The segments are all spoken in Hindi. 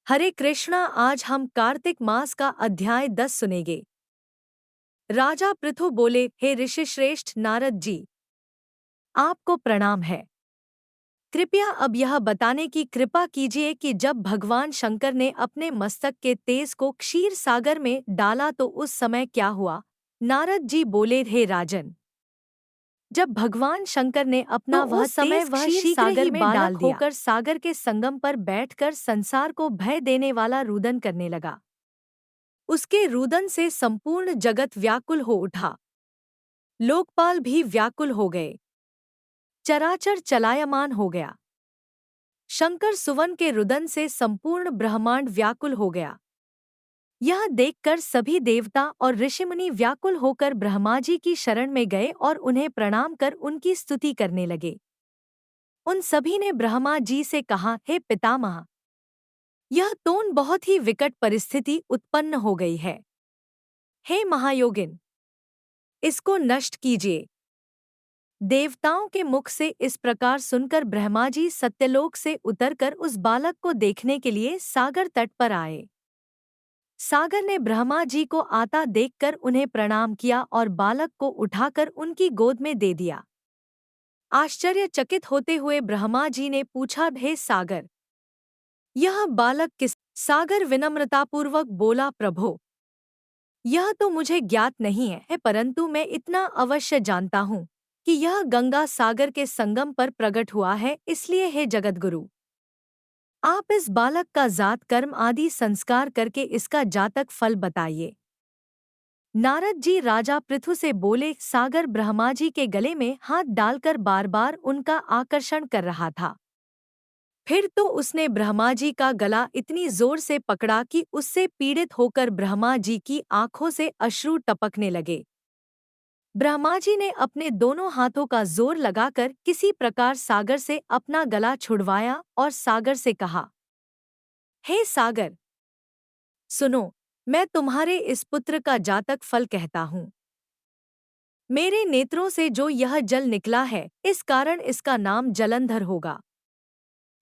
हरे कृष्णा। आज हम कार्तिक मास का अध्याय 10 सुनेंगे। राजा पृथु बोले, हे ऋषिश्रेष्ठ नारद जी, आपको प्रणाम है। कृपया अब यह बताने की कृपा कीजिए कि जब भगवान शंकर ने अपने मस्तक के तेज को क्षीर सागर में डाला तो उस समय क्या हुआ। नारद जी बोले, हे राजन, जब भगवान शंकर ने अपना तो उस समय तेज वह क्षीर शीघ्र सागर ही में बालक डाल दिया होकर सागर के संगम पर बैठकर संसार को भय देने वाला रुदन करने लगा। उसके रुदन से संपूर्ण जगत व्याकुल हो उठा। लोकपाल भी व्याकुल हो गए। चराचर चलायमान हो गया। शंकर सुवन के रुदन से संपूर्ण ब्रह्मांड व्याकुल हो गया। यह देखकर सभी देवता और ऋषिमुनि व्याकुल होकर ब्रह्मा जी की शरण में गए और उन्हें प्रणाम कर उनकी स्तुति करने लगे। उन सभी ने ब्रह्मा जी से कहा, हे पितामह, यह तोन बहुत ही विकट परिस्थिति उत्पन्न हो गई है। हे महायोगिन, इसको नष्ट कीजिए। देवताओं के मुख से इस प्रकार सुनकर ब्रह्मा जी सत्यलोक से उतरकर उस बालक को देखने के लिए सागर तट पर आए। सागर ने ब्रह्मा जी को आता देखकर उन्हें प्रणाम किया और बालक को उठाकर उनकी गोद में दे दिया। आश्चर्यचकित होते हुए ब्रह्मा जी ने पूछा, हे सागर, यह बालक किस? सागर विनम्रतापूर्वक बोला, प्रभो, यह तो मुझे ज्ञात नहीं है, परंतु मैं इतना अवश्य जानता हूँ कि यह गंगा सागर के संगम पर प्रकट हुआ है, इसलिए हे जगतगुरु, आप इस बालक का जात कर्म आदि संस्कार करके इसका जातक फल बताइए। नारद जी राजा पृथु से बोले, सागर ब्रह्मा जी के गले में हाथ डालकर बार बार उनका आकर्षण कर रहा था। फिर तो उसने ब्रह्मा जी का गला इतनी जोर से पकड़ा कि उससे पीड़ित होकर ब्रह्मा जी की आंखों से अश्रु टपकने लगे। ब्रह्मा जी ने अपने दोनों हाथों का जोर लगाकर किसी प्रकार सागर से अपना गला छुड़वाया और सागर से कहा, हे सागर, सुनो, मैं तुम्हारे इस पुत्र का जातक फल कहता हूँ। मेरे नेत्रों से जो यह जल निकला है, इस कारण इसका नाम जलंधर होगा।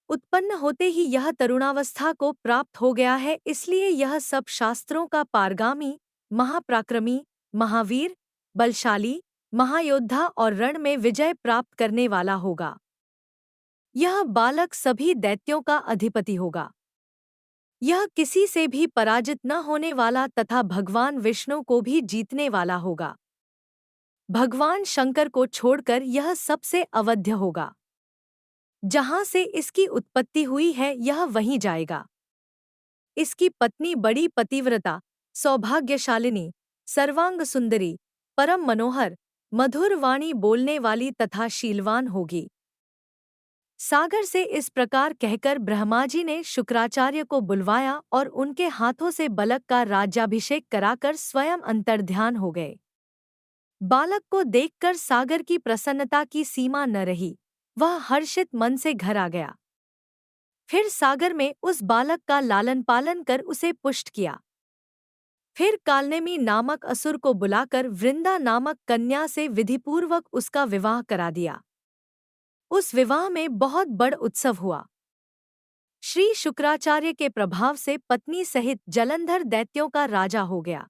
उत्पन्न होते ही यह तरुणावस्था को प्राप्त हो गया है, इसलिए यह सब शास्त्रों का पारगामी, महापराक्रमी, महावीर, बलशाली, महायोद्धा और रण में विजय प्राप्त करने वाला होगा। यह बालक सभी दैत्यों का अधिपति होगा। यह किसी से भी पराजित न होने वाला तथा भगवान विष्णु को भी जीतने वाला होगा। भगवान शंकर को छोड़कर यह सबसे अवध्य होगा। जहाँ से इसकी उत्पत्ति हुई है यह वहीं जाएगा। इसकी पत्नी बड़ी पतिव्रता, सौभाग्यशालिनी, सर्वांग सुंदरी, परम मनोहर, मधुर वाणी बोलने वाली तथा शीलवान होगी। सागर से इस प्रकार कहकर ब्रह्मा जी ने शुक्राचार्य को बुलवाया और उनके हाथों से बालक का राज्याभिषेक कराकर स्वयं अंतर्ध्यान हो गए। बालक को देखकर सागर की प्रसन्नता की सीमा न रही। वह हर्षित मन से घर आ गया। फिर सागर में उस बालक का लालन पालन कर उसे पुष्ट किया। फिर कालनेमी नामक असुर को बुलाकर वृंदा नामक कन्या से विधिपूर्वक उसका विवाह करा दिया। उस विवाह में बहुत बड़ उत्सव हुआ। श्री शुक्राचार्य के प्रभाव से पत्नी सहित जलंधर दैत्यों का राजा हो गया।